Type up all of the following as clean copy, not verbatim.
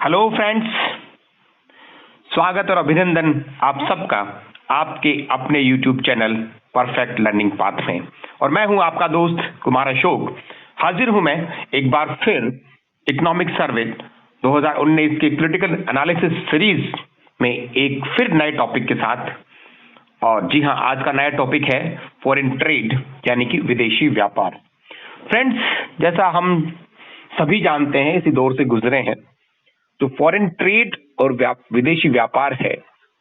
Hello friends, स्वागत और अभिनंदन आप सबका आपके अपने YouTube channel perfect learning path में। और मैं हूं आपका दोस्त कुमार अशोक। हाजिर हूं मैं एक बार फिर इकोनॉमिक सर्वे 2019 की क्रिटिकल एनालिसिस सीरीज में एक फिर नए टॉपिक के साथ। और जी हां, आज का नया टॉपिक है फॉरेन ट्रेड यानी कि विदेशी व्यापार। फ्रेंड्स, जैसा हम सभी जानते हैं, इसी दौर से गुजरे हैं, जो फॉरेन ट्रेड और विदेशी व्यापार है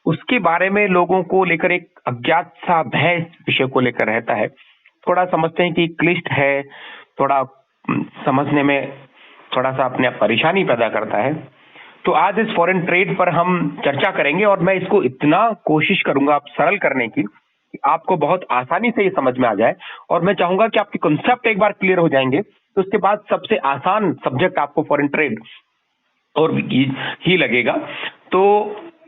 उसके बारे में लोगों को लेकर एक अज्ञात सा भय विषय को लेकर रहता है। थोड़ा समझते हैं कि क्लिष्ट है, थोड़ा समझने में थोड़ा सा अपने परेशानी पैदा करता है। तो आज इस फॉरेन ट्रेड पर हम चर्चा करेंगे और मैं इसको इतना कोशिश करूंगा आप सरल करने की कि आपको बहुत आसानी से ये समझ में आ जाए। और मैं चाहूंगा कि आपके कॉन्सेप्ट एक बार क्लियर हो जाएंगे तो उसके बाद सबसे आसान सब्जेक्ट आपको फॉरेन ट्रेड और ही लगेगा। तो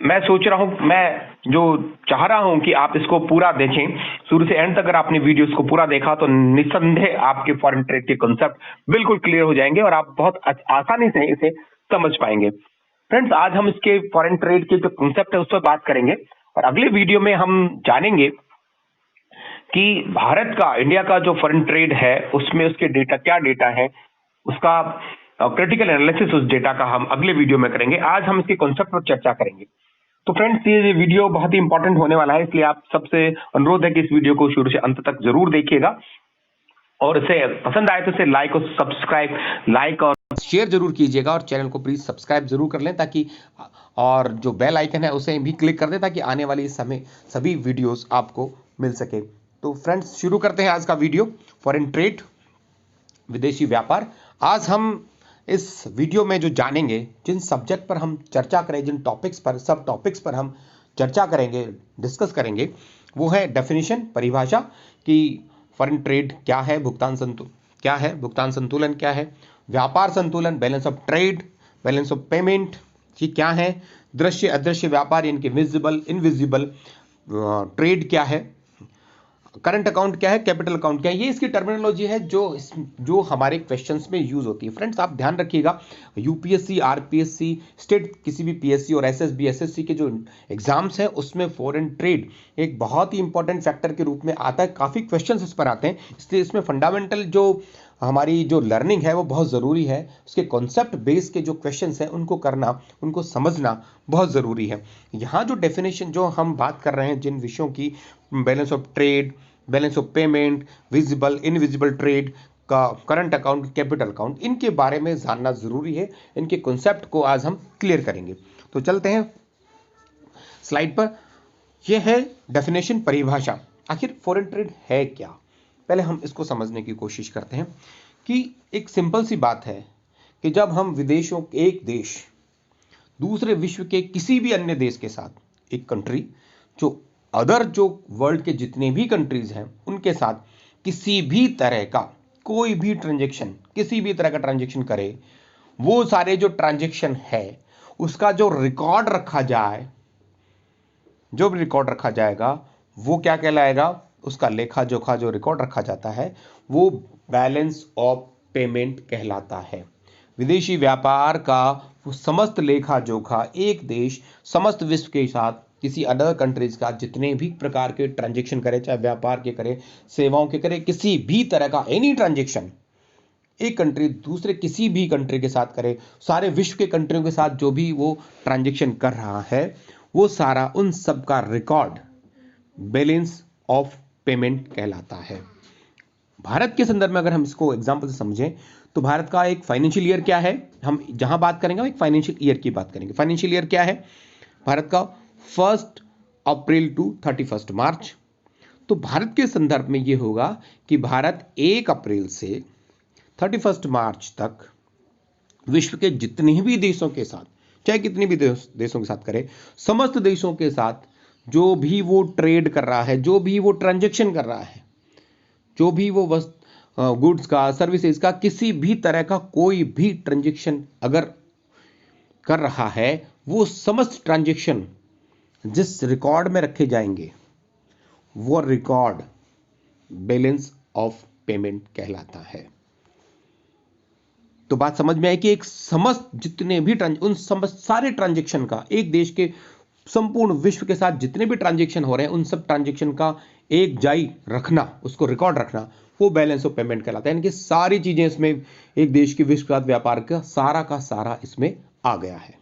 मैं सोच रहा हूं, मैं जो चाह रहा हूं कि आप इसको पूरा देखें, शुरू से एंड तक अगर आपने वीडियोस को पूरा देखा तो निस्संदेह आपके फॉरेन ट्रेड के कॉन्सेप्ट बिल्कुल क्लियर हो जाएंगे और आप बहुत आसानी से इसे समझ पाएंगे। फ्रेंड्स, आज हम इसके फॉरेन ट्रेड के जो कॉन्सेप्ट है उस पर बात करेंगे और अगले वीडियो में हम जानेंगे कि भारत का, इंडिया का जो फॉरेन ट्रेड है उसमें उसके डेटा क्या डेटा है, उसका क्रिटिकल एनालिसिस उस डेटा का हम अगले वीडियो में करेंगे। आज हम इसके कॉन्सेप्ट पर चर्चा करेंगे। तो फ्रेंड्स, ये वीडियो बहुत ही इंपॉर्टेंट होने वाला है, इसलिए आप सबसे अनुरोध है कि इस वीडियो को शुरू से अंत तक जरूर देखिएगा और इसे पसंद आए तो इसे लाइक और सब्सक्राइब, लाइक और शेयर जरूर कीजिएगा और चैनल को प्लीज सब्सक्राइब जरूर कर लें ताकि, और जो बेल आइकन है उसे भी क्लिक कर दें ताकि आने वाली समय सभी वीडियोस आपको मिल सके। तो फ्रेंड्स, शुरू करते हैं आज का वीडियो, फॉरेन ट्रेड, विदेशी व्यापार। आज हम इस वीडियो में जो जानेंगे, जिन सब्जेक्ट पर हम चर्चा करें, जिन टॉपिक्स पर, सब टॉपिक्स पर हम चर्चा करेंगे, डिस्कस करेंगे, वो है डेफिनेशन, परिभाषा कि फॉरेन ट्रेड क्या है, भुगतान संतुलन क्या है, व्यापार संतुलन, balance of trade, balance of payment ये क्या है, दृश्य अदृश्य व्यापार यानी कि विजिबल इनविजिबल ट्रेड क्या है, करंट अकाउंट क्या है, कैपिटल अकाउंट क्या है। ये इसकी टर्मिनोलॉजी है जो हमारे क्वेश्चंस में यूज होती है। फ्रेंड्स, आप ध्यान रखिएगा, यूपीएससी, आरपीएससी, स्टेट किसी भी पीएससी और एसएसबी, एसएससी के जो एग्जाम्स हैं उसमें फॉरेन ट्रेड एक बहुत ही इंपॉर्टेंट फैक्टर के रूप में आता है। काफ़ी क्वेश्चंस इस पर आते हैं, इसलिए इसमें फंडामेंटल जो हमारी जो लर्निंग है वो बहुत ज़रूरी है। उसके कॉन्सेप्ट बेस के जो क्वेश्चंस हैं उनको करना, उनको समझना बहुत ज़रूरी है। यहाँ जो डेफिनेशन जो हम बात कर रहे हैं जिन विषयों की, balance of trade, balance of payment, visible invisible trade का, करंट अकाउंट, कैपिटल अकाउंट, इनके बारे में जानना ज़रूरी है। इनके कॉन्सेप्ट को आज हम क्लियर करेंगे। तो चलते हैं स्लाइड पर। यह है डेफिनेशन, परिभाषा। आखिर फॉरेन ट्रेड है क्या, पहले हम इसको समझने की कोशिश करते हैं कि एक सिंपल सी बात है कि जब हम विदेशों, एक देश दूसरे विश्व के किसी भी अन्य देश के साथ, एक कंट्री जो अदर जो वर्ल्ड के जितने भी कंट्रीज हैं उनके साथ किसी भी तरह का कोई भी ट्रांजैक्शन, किसी भी तरह का ट्रांजैक्शन करे, वो सारे जो ट्रांजैक्शन है उसका जो रिकॉर्ड रखा जाए, जो भी रिकॉर्ड रखा जाएगा वो क्या कहलाएगा, उसका लेखा जोखा जो रिकॉर्ड रखा जाता है वो बैलेंस ऑफ पेमेंट कहलाता है। विदेशी व्यापार का वो समस्त लेखा जोखा एक देश समस्त विश्व के साथ किसी अदर कंट्रीज का जितने भी प्रकार के ट्रांजैक्शन करे, चाहे व्यापार के करे, सेवाओं के करे, किसी भी तरह का एनी ट्रांजैक्शन एक कंट्री दूसरे किसी भी कंट्री के साथ करे, सारे विश्व के कंट्रियों के साथ जो भी वो ट्रांजैक्शन कर रहा है वो सारा उन सब का रिकॉर्ड बैलेंस ऑफ पेमेंट कहलाता है। भारत के संदर्भ में अगर हम इसको एग्जांपल से समझें तो भारत का एक फाइनेंशियल ईयर क्या है, हम जहां बात करेंगे एक फाइनेंशियल ईयर की बात करेंगे। फाइनेंशियल ईयर क्या है भारत का, 1 अप्रैल टू 31 मार्च। तो भारत के संदर्भ में यह होगा कि भारत 1 अप्रैल से 31 मार्च तक विश्व के जितने भी देशों के साथ, चाहे कितने भी देशों के साथ करे, समस्त देशों के साथ जो भी वो ट्रेड कर रहा है, जो भी वो ट्रांजैक्शन कर रहा है, जो भी वो गुड्स का, सर्विसेज का, किसी भी तरह का कोई भी ट्रांजैक्शन अगर कर रहा है, वो समस्त ट्रांजैक्शन जिस रिकॉर्ड में रखे जाएंगे वो रिकॉर्ड बैलेंस ऑफ पेमेंट कहलाता है। तो बात समझ में आई कि एक समस्त जितने भी उन समस्त सारे ट्रांजेक्शन का, एक देश के संपूर्ण विश्व के साथ जितने भी ट्रांजेक्शन हो रहे हैं उन सब ट्रांजेक्शन का एक जारी रखना, उसको रिकॉर्ड रखना, वो बैलेंस ऑफ पेमेंट कहलाता है। यानी कि सारी चीजें इसमें, एक देश के विश्व के साथ व्यापार का सारा इसमें आ गया है।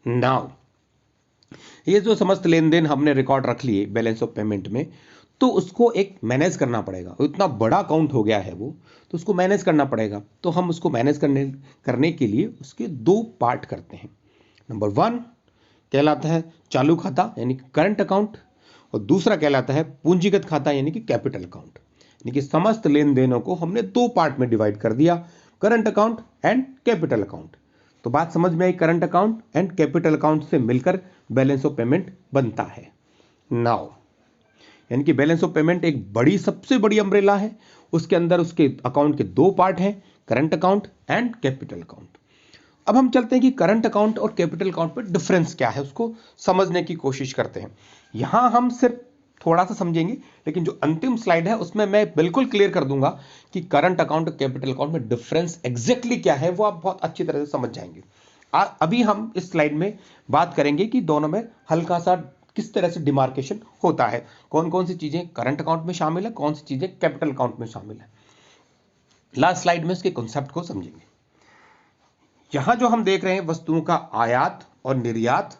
नाउ ये जो समस्त लेन देन हमने रिकॉर्ड रख लिए बैलेंस ऑफ पेमेंट में, तो उसको एक मैनेज करना पड़ेगा। इतना बड़ा अकाउंट हो गया है वो, तो उसको मैनेज करना पड़ेगा। तो हम उसको मैनेज करने के लिए उसके दो पार्ट करते हैं। नंबर 1 कहलाता है चालू खाता यानी कि करंट अकाउंट, और दूसरा कहलाता है पूंजीगत खाता यानी कि कैपिटल अकाउंट। यानी कि समस्त लेन देनों को हमने दो पार्ट में डिवाइड कर दिया, current account and capital account. तो बात समझ में आई, current account and capital account से मिलकर बैलेंस ऑफ पेमेंट बनता है। नाउ यानी कि बैलेंस ऑफ पेमेंट एक बड़ी, सबसे बड़ी अम्ब्रेला है। उसके अंदर उसके अकाउंट के दो पार्ट हैं, current account and capital account. अब हम चलते हैं कि करंट अकाउंट और कैपिटल अकाउंट में डिफरेंस क्या है, उसको समझने की कोशिश करते हैं। यहां हम सिर्फ थोड़ा सा समझेंगे, लेकिन जो अंतिम स्लाइड है उसमें मैं बिल्कुल क्लियर कर दूंगा कि करंट अकाउंट और कैपिटल अकाउंट में डिफरेंस एग्जैक्टली क्या है, वो आप बहुत अच्छी तरह से समझ जाएंगे। अभी हम इस स्लाइड में बात करेंगे कि दोनों में हल्का सा किस तरह से डिमार्केशन होता है, कौन कौन सी चीजें करंट अकाउंट में शामिल है, कौन सी चीजें कैपिटल अकाउंट में शामिल है। लास्ट स्लाइड में इसके कॉन्सेप्ट को समझेंगे। यहां जो हम देख रहे हैं वस्तुओं का आयात और निर्यात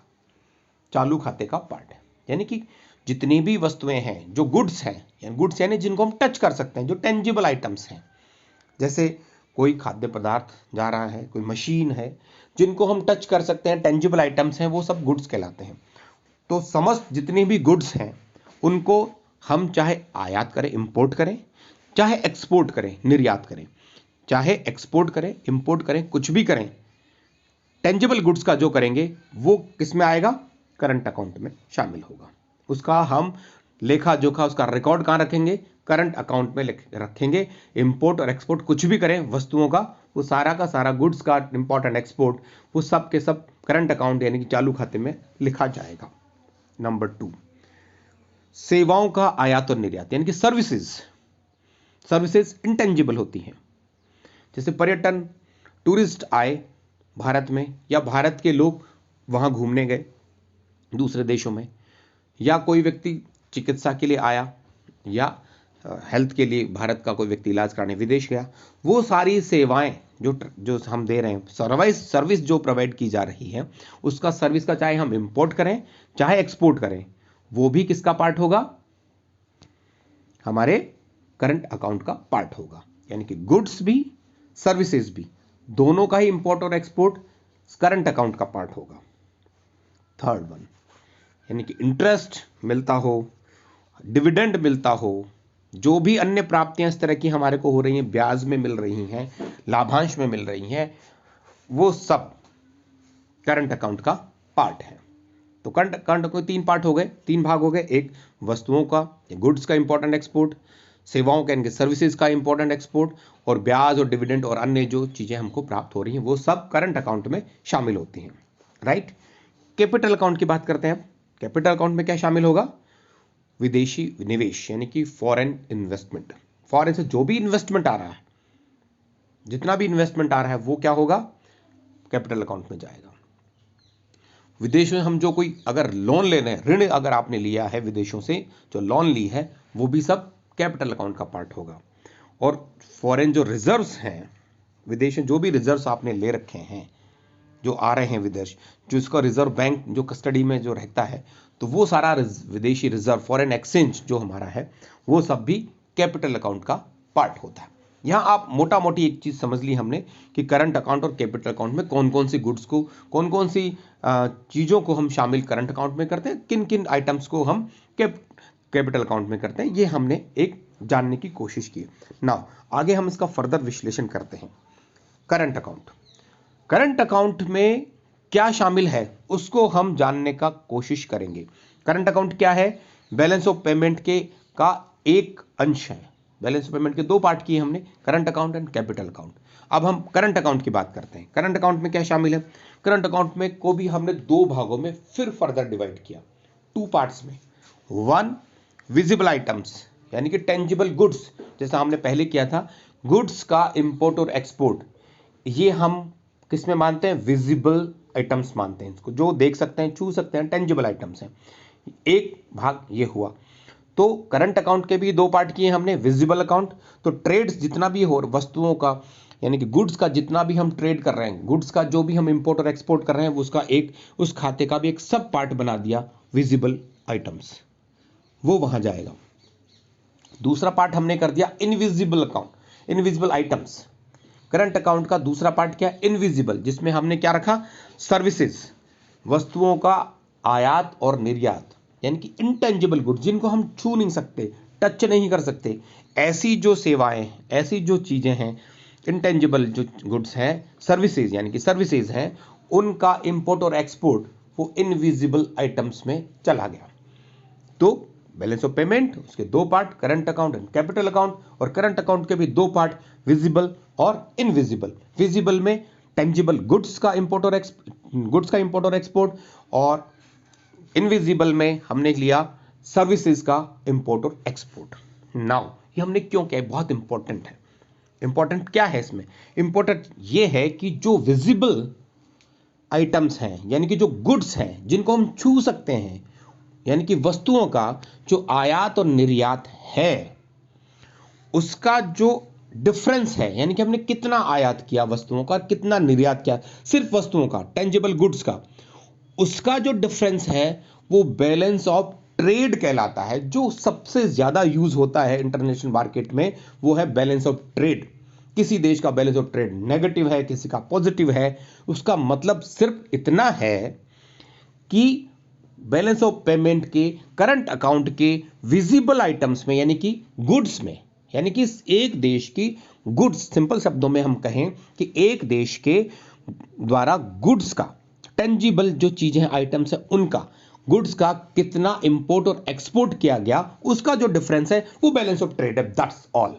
चालू खाते का पार्ट है। यानी कि जितनी भी वस्तुएं हैं, जो गुड्स हैं, यानी गुड्स यानी जिनको हम टच कर सकते हैं, जो टेंजिबल आइटम्स हैं, जैसे कोई खाद्य पदार्थ जा रहा है, कोई मशीन है, जिनको हम टच कर सकते हैं, टेंजिबल आइटम्स हैं, वो सब गुड्स कहलाते हैं। तो समस्त जितनी भी गुड्स हैं उनको हम चाहे आयात करें, इंपोर्ट करें, चाहे एक्सपोर्ट करें, निर्यात करें, चाहे एक्सपोर्ट करें, इंपोर्ट करें, कुछ भी करें, टेंजिबल गुड्स का जो करेंगे वो किस में आएगा, करंट अकाउंट में शामिल होगा। उसका हम लेखा जोखा, उसका रिकॉर्ड कहां रखेंगे, करंट अकाउंट में रखेंगे। इंपोर्ट और एक्सपोर्ट कुछ भी करें वस्तुओं का, वो सारा का सारा गुड्स का इंपोर्ट एंड एक्सपोर्ट, वो सब के सब करंट अकाउंट यानी कि चालू खाते में लिखा जाएगा। नंबर 2, सेवाओं का आयात और निर्यात यानी कि सर्विसेज इंटेंजिबल होती हैं। जैसे पर्यटन, टूरिस्ट आए भारत में, या भारत के लोग वहां घूमने गए दूसरे देशों में, या कोई व्यक्ति चिकित्सा के लिए आया, या हेल्थ के लिए भारत का कोई व्यक्ति इलाज कराने विदेश गया, वो सारी सेवाएं जो हम दे रहे हैं, सर्विस जो प्रोवाइड की जा रही है, उसका सर्विस का चाहे हम इंपोर्ट करें चाहे एक्सपोर्ट करें, वो भी किसका पार्ट होगा, हमारे करंट अकाउंट का पार्ट होगा। यानी कि गुड्स भी सर्विसेज भी दोनों का ही इंपोर्ट और एक्सपोर्ट करंट अकाउंट का पार्ट होगा। थर्ड वन, यानी कि इंटरेस्ट मिलता हो, डिविडेंड मिलता हो, जो भी अन्य प्राप्तियां इस तरह की हमारे को हो रही हैं, ब्याज में मिल रही हैं, लाभांश में मिल रही हैं, वो सब करंट अकाउंट का पार्ट है। तो करंट अकाउंट को तीन पार्ट हो गए, तीन भाग हो गए। एक वस्तुओं का, गुड्स का इंपोर्टेंट एक्सपोर्ट, सेवाओं का यानी सर्विसेज का इंपोर्टेंट एक्सपोर्ट, और ब्याज और डिविडेंड और अन्य जो चीजें हमको प्राप्त हो रही हैं वो सब करंट अकाउंट में शामिल होती हैं। राइट। कैपिटल अकाउंट की बात करते हैं। कैपिटल अकाउंट में क्या शामिल होगा, विदेशी निवेश यानी कि फॉरेन इन्वेस्टमेंट। फॉरेन से जो भी इन्वेस्टमेंट आ रहा है, जितना भी इन्वेस्टमेंट आ रहा है, वो क्या होगा, कैपिटल अकाउंट में जाएगा। विदेश में हम जो कोई अगर लोन ले रहे हैं, ऋण अगर आपने लिया है विदेशों से, जो लोन ली है, वो भी सब कैपिटल अकाउंट का पार्ट होगा। और फॉरेन जो रिजर्व्स हैं, विदेश में जो भी रिजर्व्स आपने ले रखे हैं, जो आ रहे हैं विदेश, जो इसका रिजर्व बैंक जो कस्टडी में जो रहता है, तो वो सारा विदेशी रिजर्व, फॉरेन एक्सचेंज जो हमारा है, वो सब भी कैपिटल अकाउंट का पार्ट होता है। यहां आप मोटा मोटी एक चीज समझ ली हमने कि करंट अकाउंट और कैपिटल अकाउंट में कौन कौन सी गुड्स को, कौन कौन सी चीजों को हम शामिल करंट अकाउंट में करते हैं, किन किन आइटम्स को हम कैपिटल अकाउंट में करते हैं, ये हमने एक जानने की कोशिश की। नाउ आगे हम इसका फर्दर विश्लेषण करते हैं। करंट अकाउंट, करंट अकाउंट में क्या शामिल है उसको हम जानने का कोशिश करेंगे। करंट अकाउंट क्या है, बैलेंस ऑफ पेमेंट के का एक अंश है। बैलेंस ऑफ पेमेंट के दो पार्ट किए हमने, current account and capital account. अब हम करंट अकाउंट की बात करते हैं। करंट अकाउंट में क्या शामिल है, करंट अकाउंट में को भी हमने दो भागों में फिर फर्दर डिवाइड किया, टू पार्ट्स में। वन, विजिबल आइटम्स यानी कि टेंजिबल गुड्स, जैसा हमने पहले किया था, गुड्स का इंपोर्ट और एक्सपोर्ट, ये हम किस में मानते हैं? विजिबल आइटम्स मानते हैं इसको, जो देख सकते हैं, छू सकते हैं, टेंजिबल आइटम्स हैं। एक भाग ये हुआ। तो करंट अकाउंट के भी दो पार्ट किए हमने, विजिबल अकाउंट, तो ट्रेड्स जितना भी हो वस्तुओं का यानी कि गुड्स का जितना भी हम ट्रेड कर रहे हैं, गुड्स का जो भी हम इंपोर्ट और एक्सपोर्ट कर रहे हैं, उसका एक उस खाते का भी एक सब पार्ट बना दिया विजिबल आइटम्स, वो वहां जाएगा। दूसरा पार्ट हमने कर दिया invisible account, invisible items. Current account का दूसरा पार्ट क्या है? इनविजिबल, जिसमें हमने क्या रखा? सर्विसेज, वस्तुओं का आयात और निर्यात, यानी कि इंटेंजिबल गुड्स, जिनको हम छू नहीं सकते, टच नहीं कर सकते, ऐसी जो सेवाएं, ऐसी जो चीजें हैं, इंटेंजिबल जो गुड्स हैं, सर्विसेज यानी कि सर्विसेज हैं, उनका इंपोर्ट और एक्सपोर्ट वो इनविजिबल आइटम्स में चला गया। तो बैलेंस ऑफ पेमेंट, उसके दो part, current account and capital account, और करंट अकाउंट के भी दो पार्ट, विजिबल और इनविजिबल। विजिबल में टेंजिबल गुड्स का इंपोर्ट और एक्सपोर्ट, और इनविजिबल में हमने लिया सर्विसेज का इंपोर्ट और एक्सपोर्ट। नाउ ये हमने क्यों किया? बहुत इंपॉर्टेंट है। इंपॉर्टेंट क्या है इसमें? इंपॉर्टेंट ये है कि जो विजिबल आइटम्स हैं, यानी कि जो गुड्स हैं जिनको हम छू सकते हैं, यानी कि वस्तुओं का जो आयात और निर्यात है, उसका जो डिफरेंस है, यानी कि हमने कितना आयात किया वस्तुओं का, कितना निर्यात किया, सिर्फ वस्तुओं का, टेंजिबल गुड्स का, उसका जो डिफरेंस है वो बैलेंस ऑफ ट्रेड कहलाता है। जो सबसे ज्यादा यूज होता है इंटरनेशनल मार्केट में वो है बैलेंस ऑफ ट्रेड। किसी देश का बैलेंस ऑफ ट्रेड नेगेटिव है, किसी का पॉजिटिव है, उसका मतलब सिर्फ इतना है कि बैलेंस ऑफ पेमेंट के, करंट अकाउंट के विजिबल आइटम्स में, यानी कि गुड्स में, यानी कि एक देश की गुड्स, सिंपल शब्दों में हम कहें कि एक देश के द्वारा गुड्स का, टेंजिबल जो चीजें हैं, आइटम्स है, उनका गुड्स का कितना इंपोर्ट और एक्सपोर्ट किया गया, उसका जो डिफरेंस है वो बैलेंस ऑफ ट्रेड है। दैट्स ऑल,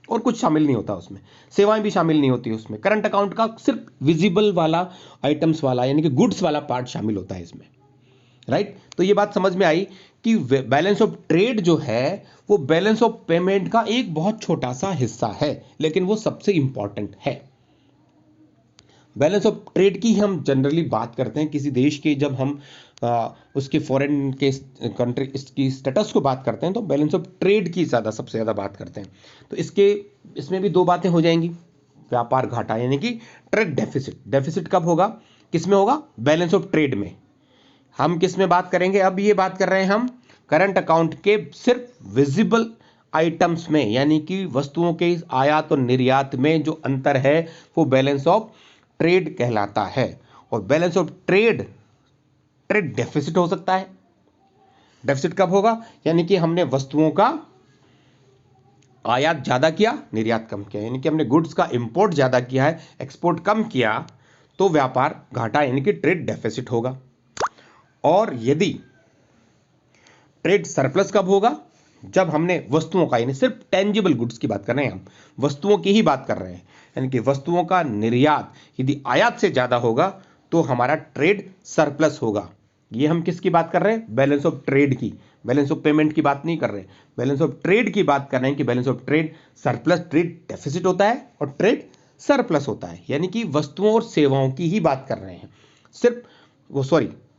और कुछ शामिल नहीं होता उसमें, सेवाएं भी शामिल नहीं होती उसमें। करंट अकाउंट का सिर्फ विजिबल वाला, आइटम्स वाला, यानी कि गुड्स वाला पार्ट शामिल होता है इसमें, राइट? तो ये बात समझ में आई कि बैलेंस ऑफ ट्रेड जो है वो बैलेंस ऑफ पेमेंट का एक बहुत छोटा सा हिस्सा है, लेकिन वो सबसे इंपॉर्टेंट है। बैलेंस ऑफ ट्रेड की हम जनरली बात करते हैं किसी देश के, जब हम उसके फॉरेन के कंट्री इसकी स्टेटस को बात करते हैं तो बैलेंस ऑफ ट्रेड की सबसे ज़्यादा बात करते हैं। तो इसमें भी दो बातें हो जाएंगी। व्यापार घाटा यानी कि ट्रेड डेफिसिट। डेफिसिट कब होगा, किस में होगा? बैलेंस ऑफ ट्रेड में। हम किस में बात करेंगे? अब ये बात कर रहे हैं हम करंट अकाउंट के सिर्फ विजिबल आइटम्स में, यानी कि वस्तुओं के आयात और निर्यात में जो अंतर है वो बैलेंस ऑफ ट्रेड कहलाता है। और बैलेंस ऑफ ट्रेड डेफिसिट हो सकता है। डेफिसिट कब होगा? यानी कि हमने वस्तुओं का आयात ज्यादा किया, निर्यात कम किया, यानी कि हमने गुड्स का इंपोर्ट ज्यादा किया है, एक्सपोर्ट कम किया, तो व्यापार घाटा यानी कि ट्रेड डेफिसिट होगा। और यदि ट्रेड सरप्लस कब होगा? जब हमने वस्तुओं का, यानी सिर्फ टेंजिबल गुड्स की बात कर रहे हैं, हम वस्तुओं की ही बात कर रहे हैं, यानी कि वस्तुओं का निर्यात यदि आयात से ज्यादा होगा तो हमारा ट्रेड सरप्लस होगा। ये हम किसकी बात कर रहे हैं? बैलेंस ऑफ ट्रेड की, बैलेंस ऑफ पेमेंट की बात नहीं कर रहे, बैलेंस ऑफ ट्रेड की बात कर रहे हैं कि balance of trade surplus, trade deficit होता है और ट्रेड सरप्लस होता है, यानी कि वस्तुओं और सेवाओं की ही बात कर रहे हैं। सिर्फ वो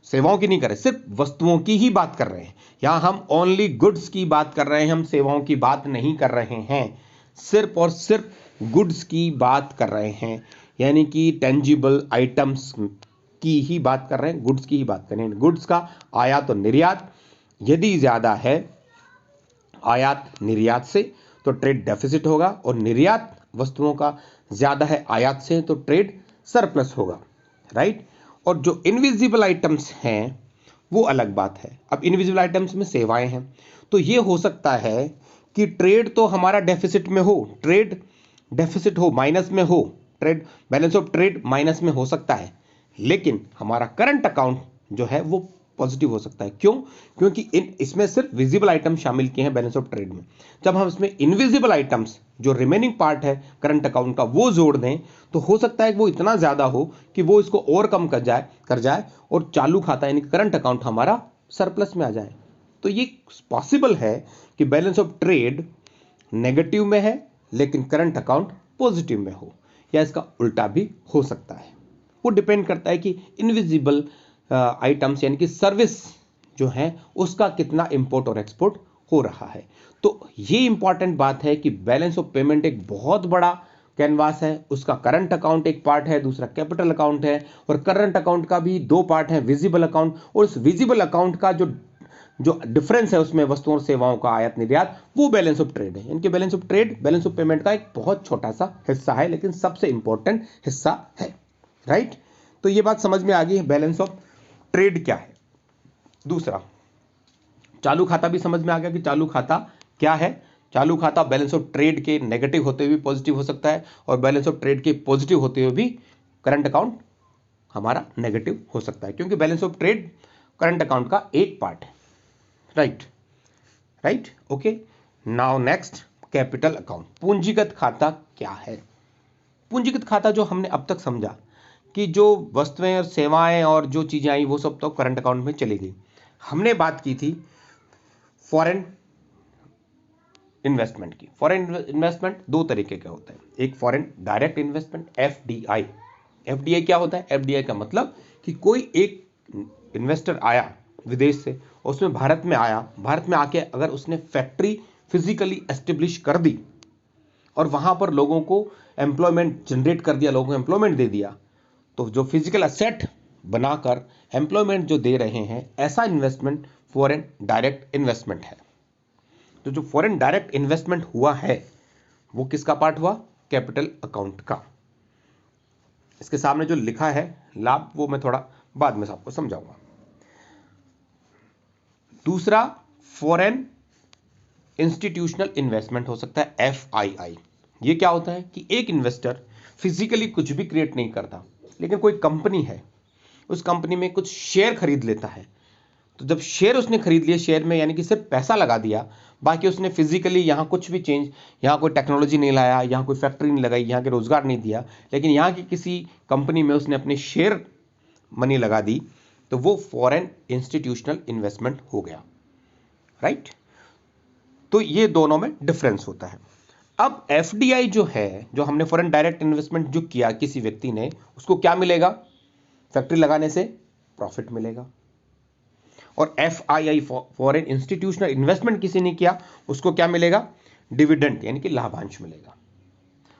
सेवाओं की नहीं कर रहे, सिर्फ वस्तुओं की ही बात कर रहे हैं। यहां हम ओनली गुड्स की बात कर रहे हैं, हम सेवाओं की बात नहीं कर रहे हैं, सिर्फ और सिर्फ गुड्स की बात कर रहे हैं, यानी कि टेंजिबल आइटम्स की ही बात कर रहे हैं, गुड्स की ही बात कर रहे हैं। गुड्स का आयात और निर्यात यदि ज्यादा है आयात निर्यात से तो ट्रेड डेफिसिट होगा, और निर्यात वस्तुओं का ज्यादा है आयात से तो ट्रेड सरप्लस होगा, राइट? और जो इनविजिबल आइटम्स हैं वो अलग बात है। अब इनविजिबल आइटम्स में सेवाएं हैं, तो ये हो सकता है कि ट्रेड तो हमारा डेफिसिट में हो, ट्रेड डेफिसिट हो, माइनस में हो, trade balance of trade minus में हो सकता है, लेकिन हमारा करंट अकाउंट जो है वो पॉजिटिव हो सकता है। क्यों? क्योंकि इसमें सिर्फ विजिबल आइटम शामिल किए हैं बैलेंस ऑफ ट्रेड में। जब हम इसमें इनविजिबल आइटम्स, जो रिमेनिंग पार्ट है करंट अकाउंट का, वो जोड़ दें तो हो सकता है कि वो इतना ज्यादा हो कि वो इसको और कम कर जाए और चालू खाता यानी करंट अकाउंट हमारा सरप्लस में आ जाए। तो ये पॉसिबल है कि बैलेंस ऑफ ट्रेड नेगेटिव में है लेकिन करंट अकाउंट पॉजिटिव में हो, या इसका उल्टा भी हो सकता है। वो डिपेंड करता है कि इनविजिबल आइटम्स यानी कि सर्विस जो है उसका कितना इंपोर्ट और एक्सपोर्ट हो रहा है। तो ये इंपॉर्टेंट बात है कि बैलेंस ऑफ पेमेंट एक बहुत बड़ा कैनवास है, उसका करंट अकाउंट एक पार्ट है, दूसरा कैपिटल अकाउंट है, और करंट अकाउंट का भी दो पार्ट है, विजिबल अकाउंट, और उस विजिबल अकाउंट का जो डिफरेंस है उसमें वस्तुओं और सेवाओं का आयात निर्यात, वो बैलेंस ऑफ ट्रेड है। इनके balance of trade balance of payment का एक बहुत छोटा सा हिस्सा है, लेकिन सबसे इंपॉर्टेंट हिस्सा है, राइट। तो ये बात समझ में आ गई है बैलेंस ऑफ ट्रेड क्या है। दूसरा, चालू खाता भी समझ में आ गया कि चालू खाता क्या है। चालू खाता बैलेंस ऑफ ट्रेड के नेगेटिव होते हुए पॉजिटिव हो सकता है, और बैलेंस ऑफ ट्रेड के पॉजिटिव होते हुए भी करंट अकाउंट हमारा नेगेटिव हो सकता है, क्योंकि balance of trade current account का एक पार्ट है, right. Okay, now next, capital account. पूंजीगत खाता क्या है? पूंजीगत खाता जो हमने अब तक समझा कि जो वस्तुएं और सेवाएं और जो चीजें आई वो सब तो करंट अकाउंट में चली गई। हमने बात की थी फॉरेन इन्वेस्टमेंट की। फॉरेन इन्वेस्टमेंट दो तरीके का होता है, एक foreign direct investment FDI. FDI क्या होता है? एफडीआई का मतलब कि कोई एक इन्वेस्टर आया विदेश से, उसमें भारत में आया, भारत में आके अगर उसने फैक्ट्री फिजिकली एस्टेब्लिश कर दी और वहां पर लोगों को एम्प्लॉयमेंट जनरेट कर दिया, लोगों को एम्प्लॉयमेंट दे दिया, तो जो फिजिकल असेट बनाकर एम्प्लॉयमेंट जो दे रहे हैं, ऐसा इन्वेस्टमेंट फॉरेन डायरेक्ट इन्वेस्टमेंट है। तो जो फॉरेन डायरेक्ट इन्वेस्टमेंट हुआ है वो किसका पार्ट हुआ? कैपिटल अकाउंट का। इसके सामने जो लिखा है लाभ, वो मैं थोड़ा बाद में आपको समझाऊंगा। दूसरा, फॉरेन इंस्टीट्यूशनल इन्वेस्टमेंट हो सकता है, एफआईआई। ये क्या होता है कि एक इन्वेस्टर फिजिकली कुछ भी क्रिएट नहीं करता, लेकिन कोई कंपनी है, उस कंपनी में कुछ शेयर खरीद लेता है। तो जब शेयर उसने खरीद लिए, शेयर में यानी कि सिर्फ पैसा लगा दिया, बाकी उसने फिजिकली यहाँ कुछ भी चेंज, यहाँ कोई टेक्नोलॉजी नहीं लाया, यहाँ कोई फैक्ट्री नहीं लगाई, यहाँ के रोजगार नहीं दिया, लेकिन यहाँ की किसी कंपनी में उसने अपने शेयर मनी लगा दी, तो वो फॉरेन इंस्टीट्यूशनल इन्वेस्टमेंट हो गया, राइट। तो ये दोनों में डिफरेंस होता है। अब एफडीआई जो है, जो हमने फॉरेन डायरेक्ट इन्वेस्टमेंट जो किया किसी व्यक्ति ने, उसको क्या मिलेगा? फैक्ट्री लगाने से प्रॉफिट मिलेगा। और एफआईआई फॉरेन इंस्टीट्यूशनल इन्वेस्टमेंट किसी ने किया, उसको क्या मिलेगा? डिविडेंड यानी कि लाभांश मिलेगा।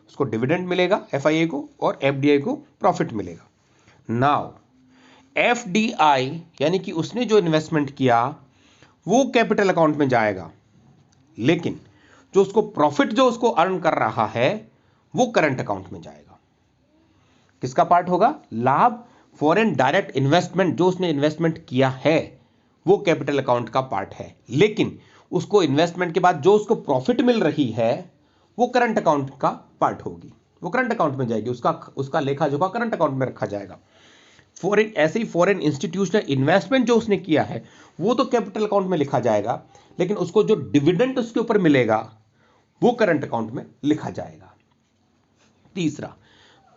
उसको डिविडेंड मिलेगा एफआईआई को, और एफडीआई को प्रॉफिट मिलेगा। नाउ एफडीआई यानी कि उसने जो इन्वेस्टमेंट किया वो कैपिटल अकाउंट में जाएगा, लेकिन जो उसको प्रॉफिट जो उसको अर्न कर रहा है वो करंट अकाउंट में जाएगा। किसका पार्ट होगा? लाभ, फॉरेन डायरेक्ट इन्वेस्टमेंट जो उसने इन्वेस्टमेंट किया है वो कैपिटल अकाउंट का पार्ट है, लेकिन उसको इन्वेस्टमेंट के बाद जो उसको प्रॉफिट मिल रही है वो करंट अकाउंट का पार्ट होगी, वो करंट अकाउंट में जाएगी, उसका लेखा जोखा करंट अकाउंट में रखा जाएगा। फॉरेन, ऐसे ही फॉरेन इंस्टीट्यूशनल इन्वेस्टमेंट जो उसने किया है वो तो कैपिटल अकाउंट में लिखा जाएगा, लेकिन उसको जो डिविडेंड उसके ऊपर मिलेगा वो करंट अकाउंट में लिखा जाएगा। तीसरा,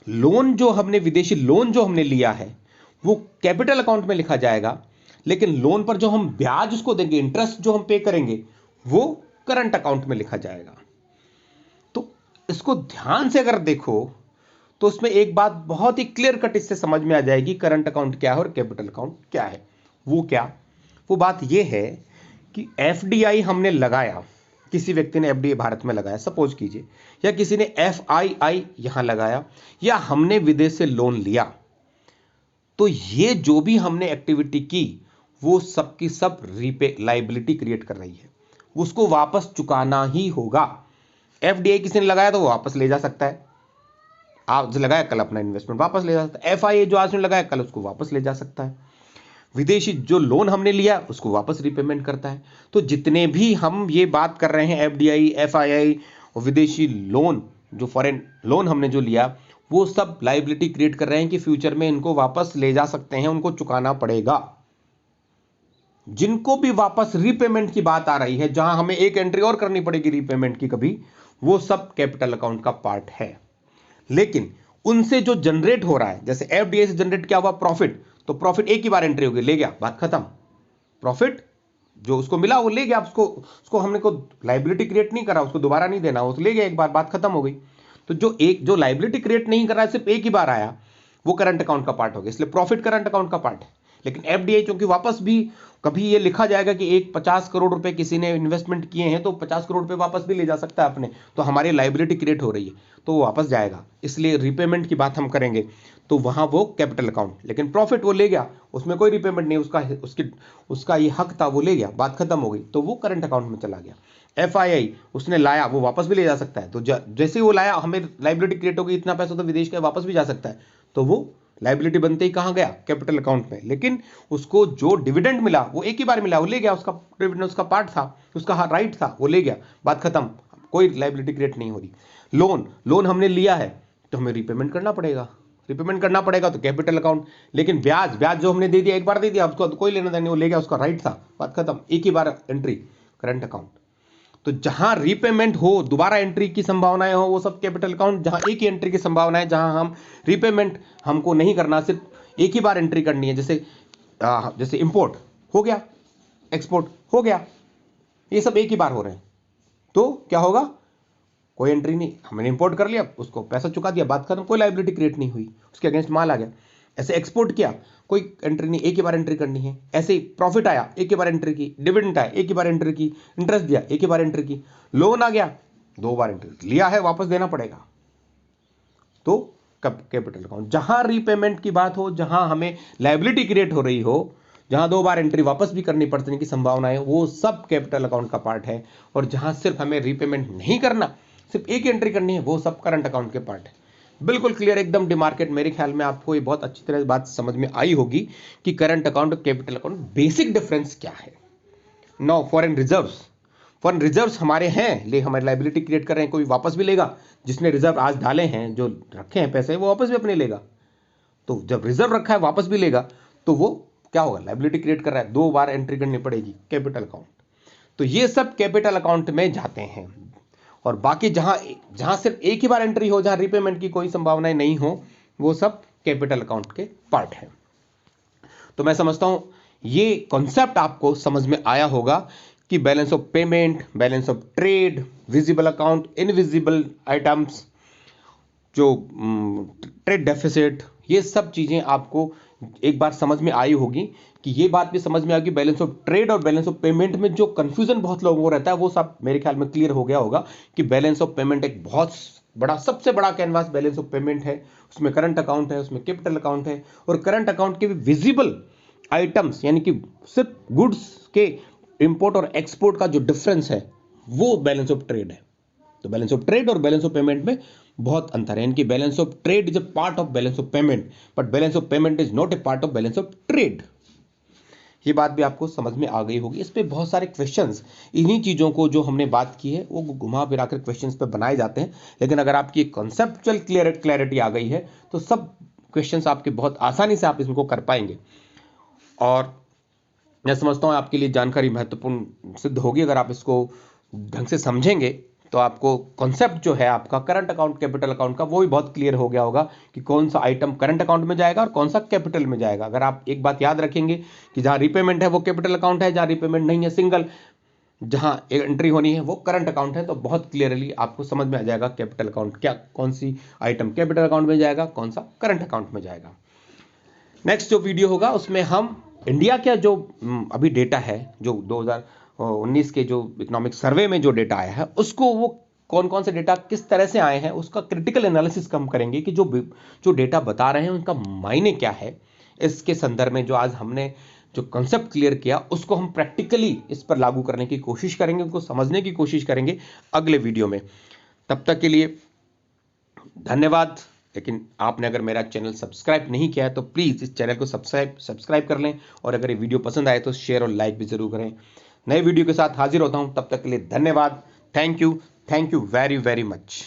लोन जो हमने, विदेशी लोन जो हमने लिया है वो कैपिटल अकाउंट में लिखा जाएगा, लेकिन लोन पर जो हम ब्याज उसको देंगे, इंटरेस्ट जो हम पे करेंगे, वो करंट अकाउंट में लिखा जाएगा। तो इसको ध्यान से अगर देखो तो उसमें एक बात बहुत ही क्लियर कट इससे समझ में आ जाएगी, करंट अकाउंट क्या है और कैपिटल अकाउंट क्या है। वो क्या? वो बात ये है कि एफडीआई हमने लगाया, किसी व्यक्ति ने एफडीआई भारत में लगाया सपोज कीजिए, या किसी ने एफआईआई यहां लगाया, या हमने विदेश से लोन लिया, तो ये जो भी हमने एक्टिविटी की वो सब की सब लायबिलिटी क्रिएट कर रही है, उसको वापस चुकाना ही होगा। एफडीआई किसी ने लगाया तो वो वापस ले जा सकता है, आज लगाया कल अपना इन्वेस्टमेंट वापस ले जा सकता है। एफआईआई जो आज ने लगाया कल उसको वापस ले जा सकता है। विदेशी जो लोन हमने लिया उसको वापस रीपेमेंट करता है। तो जितने भी हम ये बात कर रहे हैं एफडीआई, एफआईआई और विदेशी लोन, जो फॉरेन लोन हमने जो लिया, वो सब लायबिलिटी क्रिएट कर रहे हैं कि फ्यूचर में इनको वापस ले जा सकते हैं, उनको चुकाना पड़ेगा। जिनको भी वापस रीपेमेंट की बात आ रही है, जहां हमें एक एंट्री और करनी पड़ेगी रीपेमेंट की कभी, वो सब कैपिटल अकाउंट का पार्ट है। लेकिन उनसे जो जनरेट हो रहा है, जैसे एफडीआई से जनरेट क्या हुआ? प्रॉफिट, तो प्रॉफिट एक ही बार एंट्री होगी, ले गया, बात खत्म। प्रॉफिट जो उसको मिला वो ले गया, उसको हमने को लायबिलिटी क्रिएट नहीं करा, उसको दोबारा नहीं देना, वो तो ले गया एक बार, बात खत्म हो गई। तो जो लाइबिलिटी क्रिएट नहीं कर रहा है, सिर्फ एक ही बार आया, वो करंट अकाउंट का पार्ट हो गया, इसलिए प्रॉफिट करंट अकाउंट का पार्ट है। लेकिन एफडीआई चूंकि वापस भी कभी ये लिखा जाएगा कि एक 50 करोड़ रुपए किसी ने इन्वेस्टमेंट किए हैं तो 50 करोड़ रुपए वापस भी ले जा सकता है अपने, तो हमारी लाइबिलिटी क्रिएट हो रही है तो वो वापस जाएगा, इसलिए रीपेमेंट की बात हम करेंगे तो वहां वो कैपिटल अकाउंट। लेकिन प्रॉफिट वो ले गया, उसमें कोई रीपेमेंट नहीं, उसका ये हक था, वो ले गया, बात खत्म हो गई, तो वो करंट अकाउंट में चला गया। एफआईआई उसने लाया, वो वापस भी ले जा सकता है, तो जैसे ही वो लाया हमें लाइबिलिटी क्रिएट हो गई, इतना पैसा तो विदेश का वापस भी जा सकता है, तो वो लाइबिलिटी बनते ही कहां गया, कैपिटल अकाउंट में। लेकिन उसको जो डिविडेंड मिला वो एक ही बार मिला, वो ले गया, उसका डिविडेंड उसका पार्ट था, उसका राइट था, वो ले गया, बात खत्म, कोई लाइबिलिटी क्रिएट नहीं हो रही। लोन हमने लिया है तो हमें रीपेमेंट करना पड़ेगा, तो कैपिटल अकाउंट। लेकिन ब्याज जो हमने दे दिया, एक बार दे दिया, उसको कोई लेना देना नहीं, वो ले गया, उसका राइट था, बात खत्म, एक ही बार एंट्री करंट अकाउंट। तो जहां रीपेमेंट हो, दोबारा एंट्री की संभावनाएं हो, वो सब कैपिटल अकाउंट। जहां एक ही एंट्री की संभावना है, जहां हम रीपेमेंट हमको नहीं करना, सिर्फ एक ही बार एंट्री करनी है, जैसे इंपोर्ट हो गया, एक्सपोर्ट हो गया, ये सब एक ही बार हो रहे हैं, तो क्या होगा, कोई एंट्री नहीं, हमने इंपोर्ट कर लिया, उसको पैसा चुका दिया, बात खत्म, कोई लाइबिलिटी क्रिएट नहीं हुई, उसके अगेंस्ट माल आ गया। ऐसे एक्सपोर्ट किया, कोई एंट्री नहीं, एक ही बार एंट्री करनी है। ऐसे ही प्रॉफिट आया, एक ही बार एंट्री की, डिविडेंड आया, एक ही बार एंट्री की, इंटरेस्ट दिया, एक ही बार एंट्री की, लोन आ गया, 2 बार एंट्री लिया है, वापस देना पड़ेगा, तो कैपिटल अकाउंट। जहां रीपेमेंट की बात हो, जहां हमें लाइबिलिटी क्रिएट हो रही हो, जहां 2 बार एंट्री वापस भी करनी पड़ने की संभावना है, वो सब कैपिटल अकाउंट का पार्ट है। और जहां सिर्फ हमें रीपेमेंट नहीं करना, सिर्फ एक ही एंट्री करनी है, वो सब करंट अकाउंट के पार्ट है। बिल्कुल क्लियर, एकदम डिमार्केट। मेरे ख्याल में आपको ये बहुत अच्छी तरह बात समझ में आई होगी कि करंट अकाउंट और कैपिटल अकाउंट बेसिक डिफरेंस क्या है। नो, फॉरेन रिजर्व्स हमारे हैं, ले हमारी लाइबिलिटी क्रिएट कर रहे हैं, कोई वापस भी लेगा, जिसने रिजर्व आज डाले हैं, जो रखे हैं पैसे, वो वापस भी अपने लेगा। तो जब रिजर्व रखा है वापस भी लेगा, तो वो क्या होगा, लाइबिलिटी क्रिएट कर रहा है, 2 बार एंट्री करनी पड़ेगी, कैपिटल अकाउंट। तो ये सब कैपिटल अकाउंट में जाते हैं। और बाकी जहां सिर्फ एक ही बार एंट्री हो, जहां रीपेमेंट की कोई संभावनाएं नहीं हो, वो सब कैपिटल अकाउंट के पार्ट है। तो मैं समझता हूं ये कॉन्सेप्ट आपको समझ में आया होगा कि balance of payment, balance of trade, visible account, invisible items, जो ट्रेड डेफिसिट, ये सब चीजें आपको एक बार समझ में आई होगी। कि ये बात भी समझ में आ गई, बैलेंस ऑफ ट्रेड और बैलेंस ऑफ पेमेंट में जो कंफ्यूजन बहुत लोगों को रहता है, वो सब मेरे ख्याल में क्लियर हो गया होगा कि बैलेंस ऑफ पेमेंट एक बहुत बड़ा, सबसे बड़ा कैनवास बैलेंस ऑफ पेमेंट है। उसमें करंट अकाउंट है, उसमें कैपिटल अकाउंट है, और करंट अकाउंट के भी विजिबल आइटम्स, यानी कि सिर्फ गुड्स के इंपोर्ट और एक्सपोर्ट का जो डिफरेंस है, वो बैलेंस ऑफ ट्रेड है। तो बैलेंस ऑफ ट्रेड और बैलेंस ऑफ पेमेंट में बहुत अंतर है। इनकी balance of trade is a part of balance of payment, but balance of payment is not a part of balance of trade. ये बात भी आपको समझ में आ गई होगी। इस पे बहुत सारे क्वेश्चंस, इन्हीं चीजों को जो हमने बात की है वो घुमा फिरा कर क्वेश्चंस पे बनाए जाते हैं। लेकिन अगर आपकी कॉन्सेप्चुअल क्लैरिटी आ गई है तो सब क्वेश्चंस आपके बहुत आसानी से आप इसको कर पाएंगे। और मैं समझता हूं आपके लिए जानकारी महत्वपूर्ण सिद्ध होगी। अगर आप इसको ढंग से समझेंगे तो आपको कॉन्सेप्ट जो है आपका करंट अकाउंट, कैपिटल अकाउंट का, वो भी बहुत क्लियर हो गया होगा कि कौन सा आइटम करंट अकाउंट में जाएगा और कौन सा कैपिटल में जाएगा। अगर आप एक बात याद रखेंगे कि जहां रीपेमेंट है वो कैपिटल अकाउंट है, जहां रीपेमेंट नहीं है, सिंगल जहां एंट्री होनी है वो करंट अकाउंट है, तो बहुत क्लियरली आपको समझ में आ जाएगा कैपिटल अकाउंट क्या, कौन सी आइटम कैपिटल अकाउंट में जाएगा, कौन सा करंट अकाउंट में जाएगा। नेक्स्ट जो वीडियो होगा उसमें हम इंडिया का जो अभी डेटा है, जो 2019 के जो इकोनॉमिक सर्वे में जो डेटा आया है, उसको वो कौन कौन से डेटा किस तरह से आए हैं उसका क्रिटिकल एनालिसिस हम करेंगे कि जो डेटा बता रहे हैं उनका मायने क्या है। इसके संदर्भ में जो आज हमने जो कॉन्सेप्ट क्लियर किया उसको हम प्रैक्टिकली इस पर लागू करने की कोशिश करेंगे, उसको समझने की कोशिश करेंगे अगले वीडियो में। तब तक के लिए धन्यवाद। लेकिन आपने अगर मेरा चैनल सब्सक्राइब नहीं किया है तो प्लीज़ इस चैनल को सब्सक्राइब कर लें, और अगर ये वीडियो पसंद आए तो शेयर और लाइक भी जरूर करें। नए वीडियो के साथ हाजिर होता हूं, तब तक के लिए धन्यवाद। Thank you very very much.